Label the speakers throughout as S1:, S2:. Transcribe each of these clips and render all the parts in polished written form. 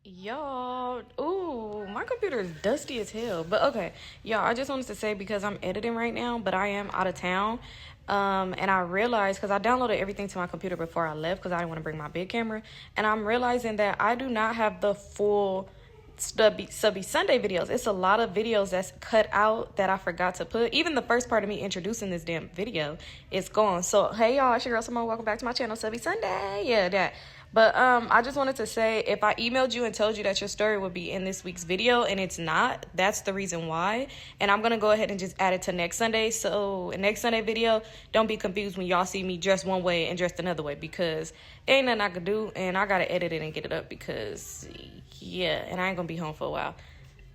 S1: Y'all, ooh, my computer is dusty as hell. But okay, y'all, I just wanted to say because I'm editing right now, but I am out of town. And I realized because I downloaded everything to my computer before I left because I didn't want to bring my big camera. And I'm realizing that I do not have the full Subbie Sunday videos. It's a lot of videos that's cut out that I forgot to put. Even the first part of me introducing this damn video is gone. So hey y'all, it's your girl Symone. Welcome back to my channel, Subbie Sunday. Yeah, that. But I just wanted to say, if I emailed you and told you that your story would be in this week's video and it's not, that's the reason why. And I'm going to go ahead and just add it to next Sunday. So next Sunday video, don't be confused when y'all see me dressed one way and dressed another way, because ain't nothing I could do, and I got to edit it and get it up because, yeah, and I ain't going to be home for a while.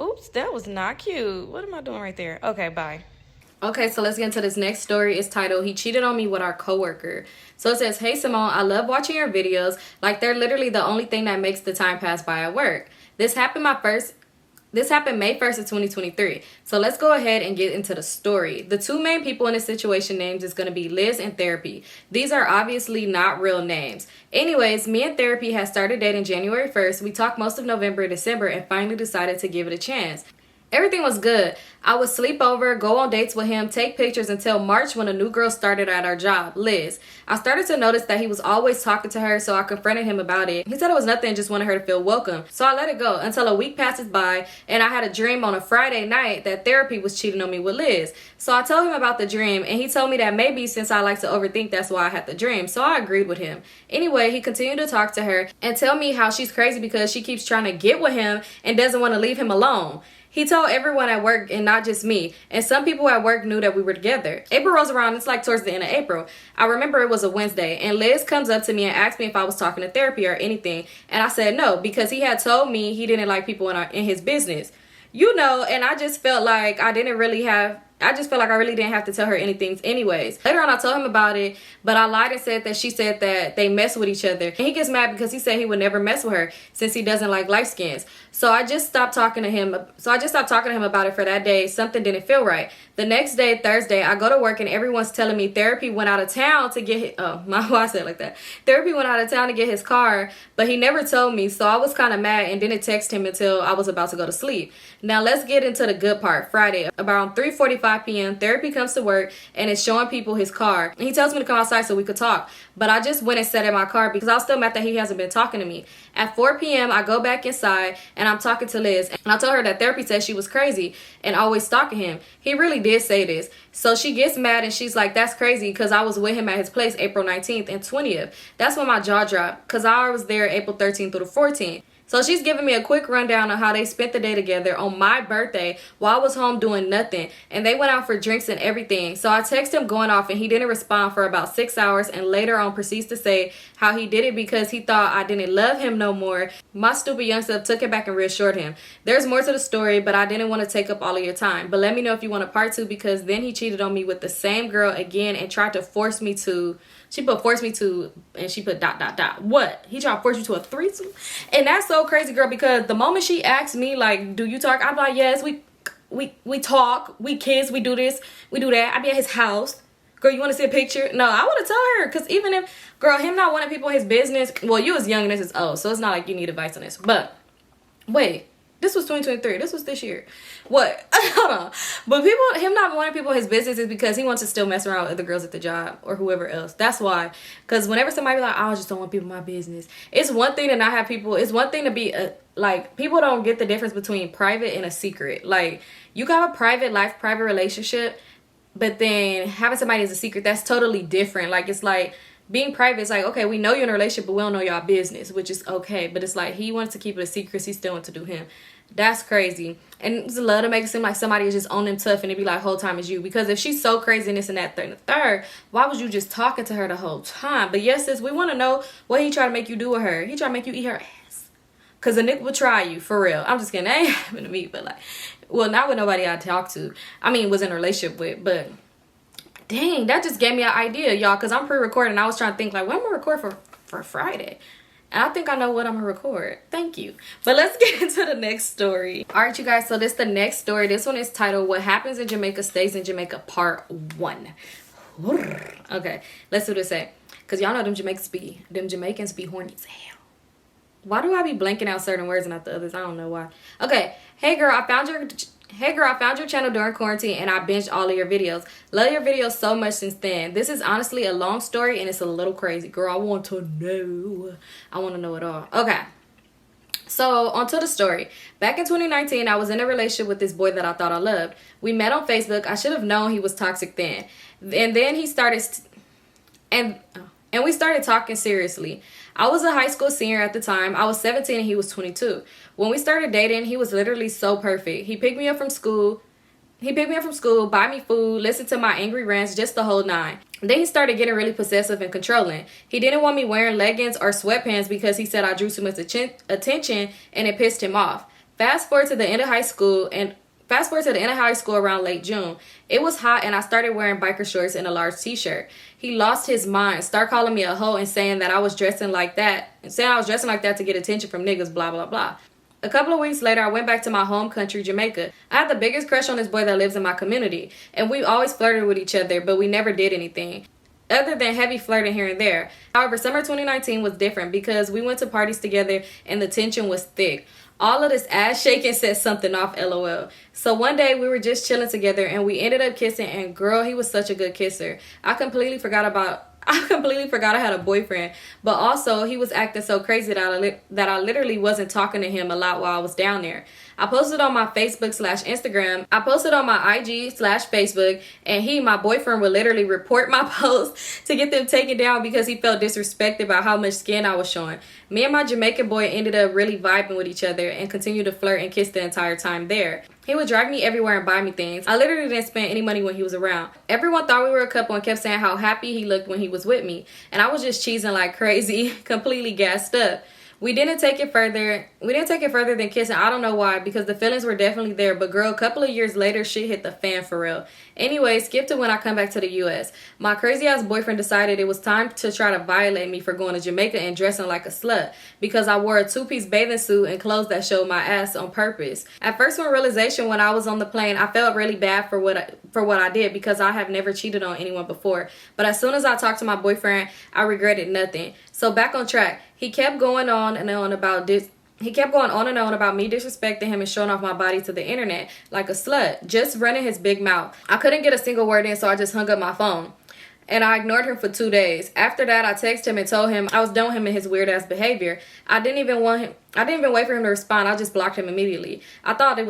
S1: Oops, that was not cute. What am I doing right there? Okay, bye. Okay, so let's get into this next story. It's titled, He Cheated on Me with Our Coworker. So it says, Hey Symone, I love watching your videos. Like they're literally the only thing that makes the time pass by at work. This happened May 1st of 2023. So let's go ahead and get into the story. The two main people in this situation names is going to be Liz and Therapy. These are obviously not real names. Anyways, me and Therapy had started dating January 1st. We talked most of November and December and finally decided to give it a chance. Everything was good. I would sleep over, go on dates with him, take pictures until March when a new girl started at our job, Liz. I started to notice that he was always talking to her, so I confronted him about it. He said it was nothing, just wanted her to feel welcome. So I let it go until a week passes by and I had a dream on a Friday night that Therapy was cheating on me with Liz. So I told him about the dream and he told me that maybe since I like to overthink, that's why I had the dream. So I agreed with him. Anyway, he continued to talk to her and tell me how she's crazy because she keeps trying to get with him and doesn't want to leave him alone. He told everyone at work and not just me, and some people at work knew that we were together. April rolls around, it's like towards the end of April. I remember it was a Wednesday, and Liz comes up to me and asked me if I was talking to Therapy or anything, and I said no, because he had told me he didn't like people in his business. You know, and I just felt like I really didn't have to tell her anything anyways. Later on, I told him about it, but I lied and said that she said that they mess with each other. And he gets mad because he said he would never mess with her since he doesn't like light skins. So I just stopped talking to him about it for that day. Something didn't feel right. The next day, Thursday, I go to work and everyone's telling me Therapy went out of town to get why I said it like that. Therapy went out of town to get his car, but he never told me. So I was kind of mad and didn't text him until I was about to go to sleep. Now let's get into the good part. Friday, around 3:45 p.m., Therapy comes to work and is showing people his car. And he tells me to come outside so we could talk. But I just went and sat in my car because I was still mad that he hasn't been talking to me. At 4 p.m., I go back inside and I'm talking to Liz. And I told her that Therapy said she was crazy and always stalking him. He really did say this. So she gets mad and she's like, that's crazy because I was with him at his place April 19th and 20th. That's when my jaw dropped because I was there April 13th through the 14th. So she's giving me a quick rundown of how they spent the day together on my birthday while I was home doing nothing. And they went out for drinks and everything. So I text him going off and he didn't respond for about 6 hours. And later on proceeds to say how he did it because he thought I didn't love him no more. My stupid young self took it back and reassured him. There's more to the story, but I didn't want to take up all of your time. But let me know if you want a part 2 because then he cheated on me with the same girl again and tried to force me to... She put force me to, and she put ... What? He tried to force you to a threesome? And that's so crazy, girl, because the moment she asked me, like, do you talk? I'm like, yes, we talk, we kiss, we do this, we do that. I be at his house. Girl, you want to see a picture? No, I want to tell her, because even if, girl, him not wanting people in his business, well, you was young and this is old, so it's not like you need advice on this. But, wait. This was 2023. This was this year. What? Hold on. But him not wanting people in his business is because he wants to still mess around with other girls at the job or whoever else. That's why. Because whenever somebody be like, I just don't want people in my business. It's one thing to not have people. It's one thing to be like, people don't get the difference between private and a secret. Like, you can have a private life, private relationship, but then having somebody as a secret, that's totally different. Like, it's like, being private is like, okay, we know you're in a relationship, but we don't know y'all business, which is okay. But it's like, he wants to keep it a secret. He still wants to do him. That's crazy. And it's a love to make it seem like somebody is just on them tough and it be like, whole time is you. Because if she's so crazy and this and that, third and the third, why was you just talking to her the whole time? But yes, sis, we want to know what he tried to make you do with her. He tried to make you eat her ass. Because a nigga would try you, for real. I'm just kidding. That ain't happened to me, but like, well, not with nobody I talked to. I mean, was in a relationship with, but... Dang, that just gave me an idea, y'all, because I'm pre-recording and I was trying to think, like, what am I going to record for Friday? And I think I know what I'm going to record. Thank you. But let's get into the next story. All right, you guys, so this is the next story. This one is titled, What Happens in Jamaica Stays in Jamaica Part 1. Okay, let's do this. Because y'all know them Jamaicans be horny as hell. Why do I be blanking out certain words and not the others? I don't know why. Okay. Hey girl, I found your channel during quarantine and I binged all of your videos. Love your videos so much since then. This is honestly a long story and it's a little crazy. Girl, I want to know. I want to know it all. Okay. So, onto the story. Back in 2019, I was in a relationship with this boy that I thought I loved. We met on Facebook. I should have known he was toxic then. And then he started... And we started talking seriously. I was a high school senior at the time. I was 17 and he was 22. When we started dating, he was literally so perfect. He picked me up from school, buy me food, listen to my angry rants, just the whole nine. Then he started getting really possessive and controlling. He didn't want me wearing leggings or sweatpants because he said I drew too much attention and it pissed him off. Fast forward to the end of high school around late June. It was hot and I started wearing biker shorts and a large t-shirt. He lost his mind, started calling me a hoe and saying that I was dressing like that to get attention from niggas, blah, blah, blah. A couple of weeks later, I went back to my home country, Jamaica. I had the biggest crush on this boy that lives in my community, and we always flirted with each other, but we never did anything, other than heavy flirting here and there. However, summer 2019 was different because we went to parties together and the tension was thick. All of this ass shaking set something off, LOL. So one day we were just chilling together and we ended up kissing, and girl, he was such a good kisser. I completely forgot I had a boyfriend, but also he was acting so crazy that I literally wasn't talking to him a lot while I was down there. I posted on my Facebook/Instagram. I posted on my IG/Facebook, and my boyfriend, would literally report my posts to get them taken down because he felt disrespected by how much skin I was showing. Me and my Jamaican boy ended up really vibing with each other and continued to flirt and kiss the entire time there. He would drag me everywhere and buy me things. I literally didn't spend any money when he was around. Everyone thought we were a couple and kept saying how happy he looked when he was with me. And I was just cheesing like crazy, completely gassed up. We didn't take it further than kissing. I don't know why, because the feelings were definitely there. But girl, a couple of years later, shit hit the fan for real. Anyway, skip to when I come back to the U.S. My crazy-ass boyfriend decided it was time to try to violate me for going to Jamaica and dressing like a slut because I wore a two-piece bathing suit and clothes that showed my ass on purpose. At first, when realization when I was on the plane, I felt really bad for what I did because I have never cheated on anyone before. But as soon as I talked to my boyfriend, I regretted nothing. So back on track. He kept going on and on about me disrespecting him and showing off my body to the internet like a slut, just running his big mouth. I couldn't get a single word in, so I just hung up my phone. And I ignored him for 2 days. After that, I texted him and told him I was done with him and his weird ass behavior. I didn't even wait for him to respond. I just blocked him immediately. I thought that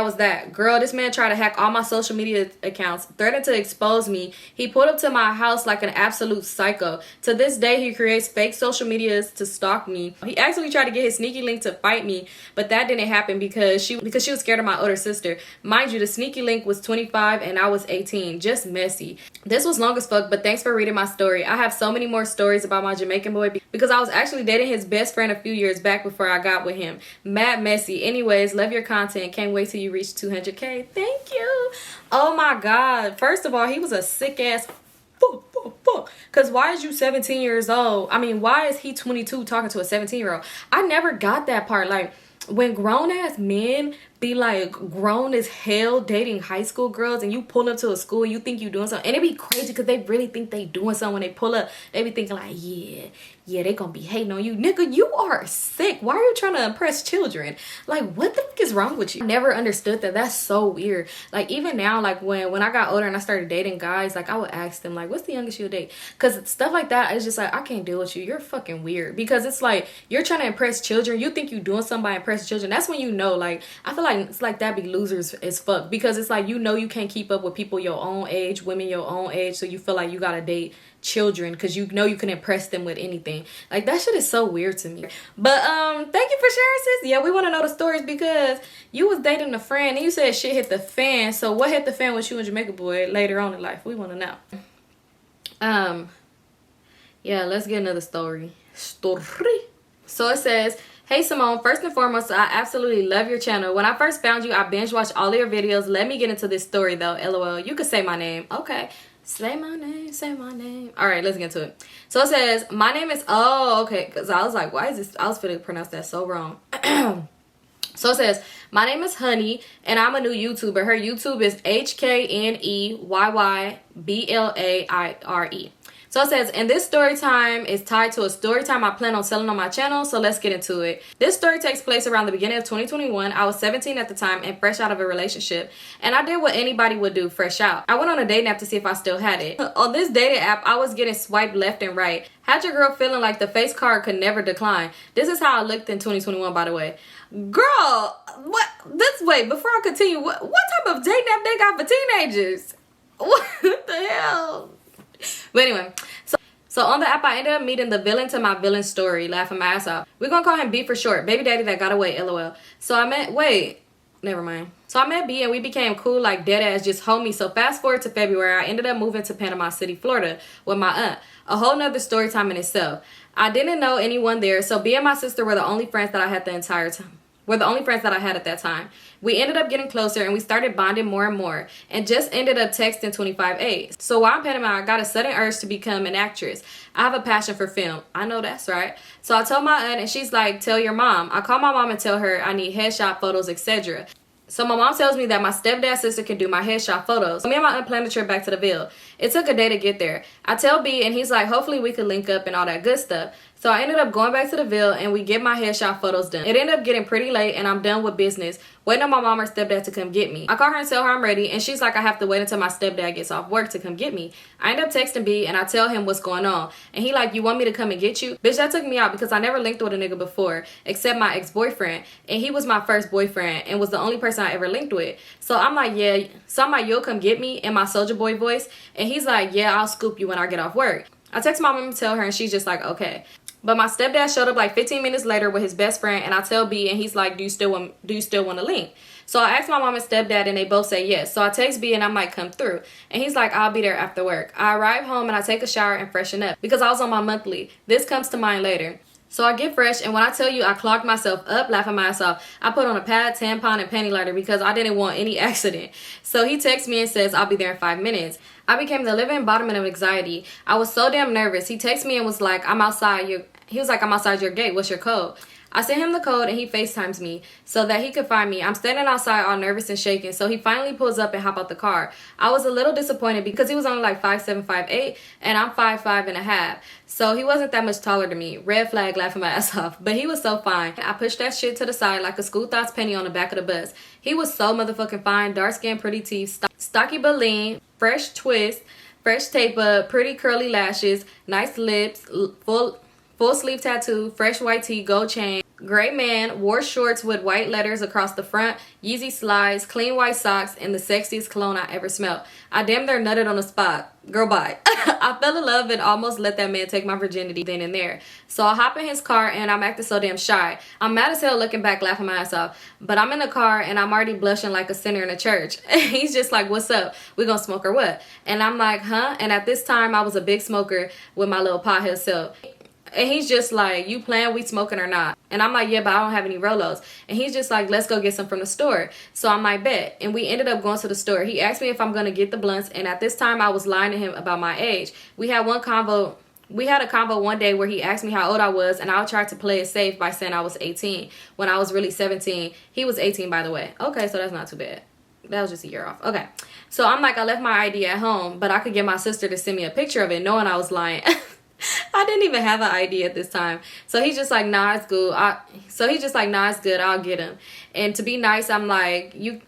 S1: was that. Girl, this man tried to hack all my social media accounts, threatened to expose me. He pulled up to my house like an absolute psycho. To this day, he creates fake social medias to stalk me. He actually tried to get his sneaky link to fight me, but that didn't happen because she was scared of my older sister. Mind you, the sneaky link was 25 and I was 18. Just messy. This was long as fuck, but thanks for reading my story. I have so many more stories about my Jamaican boy because I was actually dating his best friend a few years back before I got with him. Mad messy. Anyways, love your content. Can't wait till you reach 200K. Thank you. Oh my God. First of all, he was a sick ass fuck. Because why is you 17 years old? I mean, why is he 22 talking to a 17-year-old? I never got that part. Like, when grown ass men be like grown as hell dating high school girls and you pull up to a school and you think you doing something, and it be crazy because they really think they doing something when they pull up. They be thinking like, yeah, they gonna be hating on you. Nigga, you are sick. Why are you trying to impress children? Like, what the fuck is wrong with you? I never understood that. That's so weird. Like, even now, like when I got older and I started dating guys, like I would ask them like, what's the youngest you'll date? Because stuff like that is just like, I can't deal with you. You're fucking weird. Because it's like, you're trying to impress children. You think you doing something by impressing children. That's when you know, like, I feel like it's like that be losers as fuck. Because it's like, you know, you can't keep up with people your own age, women your own age. So you feel like you gotta date children because you know you can impress them with anything. Like, that shit is so weird to me. But thank you for sharing, sis. Yeah, we want to know the stories because you was dating a friend and you said shit hit the fan. So what hit the fan with you and Jamaica boy later on in life? We want to know. Yeah, let's get another story. So it says, hey Symone, first and foremost, I absolutely love your channel. When I first found you, I binge watched all of your videos. Let me get into this story though. LOL. You could say my name. Okay. Say my name, say my name. All right, let's get into it. So it says, my name is, okay, because I was like, why is this? I was finna pronounce that so wrong. So it says, my name is Honey, and I'm a new YouTuber. Her YouTube is HKNEYYBLAIRE. So it says, and this story time is tied to a story time I plan on selling on my channel, so let's get into it. This story takes place around the beginning of 2021. I was 17 at the time and fresh out of a relationship, and I did what anybody would do fresh out. I went on a dating app to see if I still had it. On this dating app, I was getting swiped left and right. Had your girl feeling like the face card could never decline. This is how I looked in 2021, by the way. Girl, what? This way, before I continue, what type of dating app they got for teenagers? What the hell? But anyway, so on the app, I ended up meeting the villain to my villain story, laughing my ass off. We're gonna call him B for short, baby daddy that got away, LOL. So I met, never mind. So I met B and we became cool like dead ass, just homies. So fast forward to February, I ended up moving to Panama City, Florida with my aunt. A whole nother story time in itself. I didn't know anyone there, so B and my sister were the only friends that I had the entire time. Were the only friends that I had at that time. We ended up getting closer and we started bonding more and more and just ended up texting 25/8. So while I'm Panama, I got a sudden urge to become an actress. I have a passion for film. I know that's right. So I told my aunt and she's like, tell your mom. I call my mom and tell her I need headshot photos, etc. So my mom tells me that my stepdad's sister can do my headshot photos. So me and my aunt planned a trip back to the Ville. It took a day to get there. I tell B and he's like, hopefully we could link up and all that good stuff. So I ended up going back to the Ville and we get my headshot photos done. It ended up getting pretty late and I'm done with business, waiting on my mom or stepdad to come get me. I call her and tell her I'm ready and she's like, I have to wait until my stepdad gets off work to come get me. I end up texting B and I tell him what's going on. And he like, you want me to come and get you? Bitch, that took me out because I never linked with a nigga before except my ex-boyfriend. And he was my first boyfriend and was the only person I ever linked with. So I'm like, yeah. So I'm like, you'll come get me in my soldier boy voice. And he's like, yeah, I'll scoop you when I get off work. I text my mom and tell her and she's just like, okay. But my stepdad showed up like 15 minutes later with his best friend and I tell B and he's like, do you still want to link? So I asked my mom and stepdad and they both say yes. So I text B and I'm like, come through. And he's like, I'll be there after work. I arrive home and I take a shower and freshen up because I was on my monthly. This comes to mind later. So I get fresh and when I tell you I clogged myself up laughing my ass off, I put on a pad, tampon, and panty liner because I didn't want any accident. So he texts me and says, I'll be there in 5 minutes. I became the living embodiment of anxiety. I was so damn nervous. He texted me and was like, I'm outside your gate. What's your code? I sent him the code and he FaceTimes me so that he could find me. I'm standing outside all nervous and shaking. So he finally pulls up and hop out the car. I was a little disappointed because he was only like 5'7", 5'8", and I'm 5'5" and a half. So he wasn't that much taller than me. Red flag, laughing my ass off. But he was so fine. I pushed that shit to the side like a School Thoughts penny on the back of the bus. He was so motherfucking fine. Dark skin, pretty teeth, stocky but lean, fresh twist, fresh tape up, pretty curly lashes, nice lips, full sleeve tattoo, fresh white tee, gold chain, gray man, wore shorts with white letters across the front, Yeezy slides, clean white socks, and the sexiest cologne I ever smelled. I damn near nutted on the spot. Girl, bye. I fell in love and almost let that man take my virginity then and there. So I hop in his car and I'm acting so damn shy. I'm mad as hell looking back, laughing my ass off. But I'm in the car and I'm already blushing like a sinner in a church. He's just like, what's up? We gonna smoke or what? And I'm like, huh? And at this time, I was a big smoker with my little pothead self. And he's just like, you playing, we smoking or not? And I'm like, yeah, but I don't have any Rolos. And he's just like, let's go get some from the store. So I'm like, bet. And we ended up going to the store. He asked me if I'm going to get the blunts. And at this time, I was lying to him about my age. We had a convo one day where he asked me how old I was. And I tried to play it safe by saying I was 18 when I was really 17. He was 18, by the way. Okay, so that's not too bad. That was just a year off. Okay. So I'm like, I left my ID at home, but I could get my sister to send me a picture of it knowing I was lying. I didn't even have an ID at this time. So he's just like, nah, it's good. It's good. I'll get him. And to be nice, I'm like, you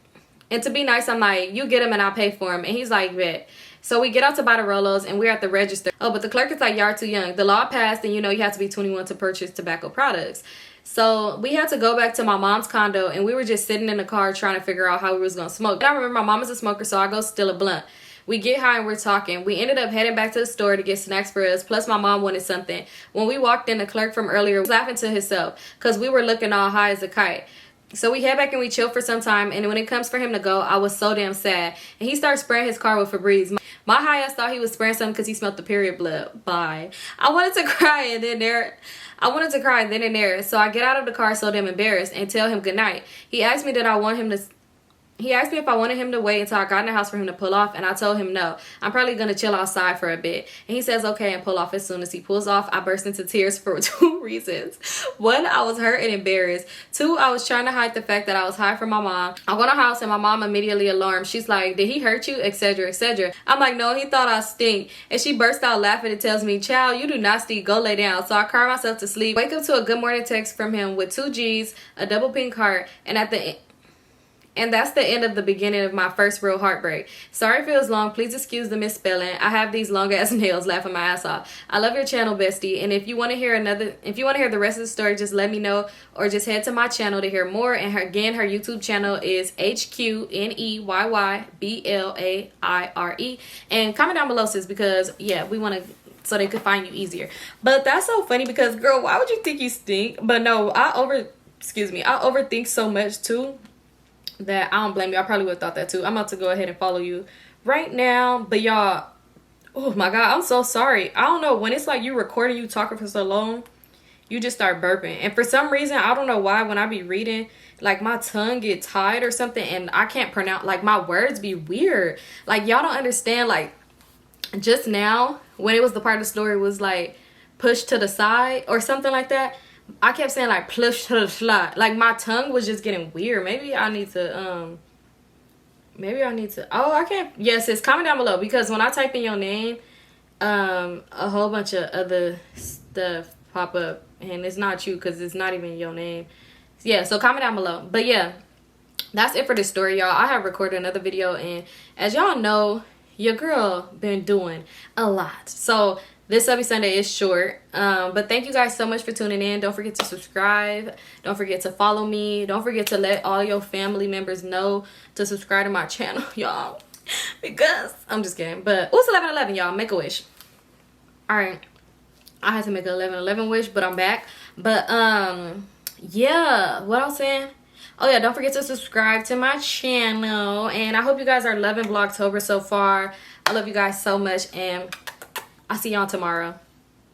S1: get him and I'll pay for him. And he's like, bet. So we get out to buy the Rolos and we're at the register. Oh, but the clerk is like, y'all too young. The law passed and you have to be 21 to purchase tobacco products. So we had to go back to my mom's condo and we were just sitting in the car trying to figure out how we was going to smoke. And I remember my mom is a smoker, so I go steal a blunt. We get high and we're talking. We ended up heading back to the store to get snacks for us. Plus my mom wanted something. When we walked in, the clerk from earlier was laughing to himself because we were looking all high as a kite. So we head back and we chill for some time. And when it comes for him to go, I was so damn sad. And he started spraying his car with Febreze. My high ass thought he was spraying something because he smelled the period blood. Bye. I wanted to cry and then there. So I get out of the car so damn embarrassed and tell him goodnight. He asked me did I want him to He asked me if I wanted him to wait until I got in the house for him to pull off, and I told him no. I'm probably going to chill outside for a bit. And he says okay and pull off. As soon as he pulls off, I burst into tears for 2 reasons. 1, I was hurt and embarrassed. 2, I was trying to hide the fact that I was high from my mom. I go in the house and my mom immediately alarmed. She's like, did he hurt you? Etc. etc. I'm like, no, he thought I stink. And she burst out laughing and tells me, child, you do not stink. Go lay down. So I cry myself to sleep. Wake up to a good morning text from him with 2 G's, a double pink heart, and that's the end of the beginning of my first real heartbreak. Sorry if it was long. Please excuse the misspelling. I have these long ass nails, laughing my ass off. I love your channel, bestie. And if you want to hear the rest of the story, just let me know, or just head to my channel to hear more. And her YouTube channel is HQNEYYBLAIRE. And comment down below, sis, because yeah, we want to, so they could find you easier. But that's so funny because, girl, why would you think you stink? But no, I overthink so much too, that I don't blame you. I probably would have thought that too. I'm about to go ahead and follow you right now. But y'all, oh my god, I'm so sorry. I don't know, when it's like you recording, you talking for so long, you just start burping. And for some reason, I don't know why, when I be reading, like my tongue get tied or something, and I can't pronounce, like my words be weird. Like y'all don't understand. Like just now, when it was the part of the story was like pushed to the side or something like that, I kept saying like plush to the slot. Like my tongue was just getting weird. Maybe I need to oh, I can't. Yes, it's comment down below, because when I type in your name, a whole bunch of other stuff pop up, and it's not you because it's not even your name. Yeah, so comment down below. But yeah, that's it for this story, y'all. I have recorded another video, and as y'all know, your girl been doing a lot. So this Subbie Sunday is short, but thank you guys so much for tuning in. Don't forget to subscribe. Don't forget to follow me. Don't forget to let all your family members know to subscribe to my channel, y'all. Because, I'm just kidding. But, what's 11/11, y'all? Make a wish. Alright. I had to make an 11/11 wish, but I'm back. But, yeah. What I was saying? Oh, yeah. Don't forget to subscribe to my channel. And I hope you guys are loving Vlogtober so far. I love you guys so much, and I'll see y'all tomorrow.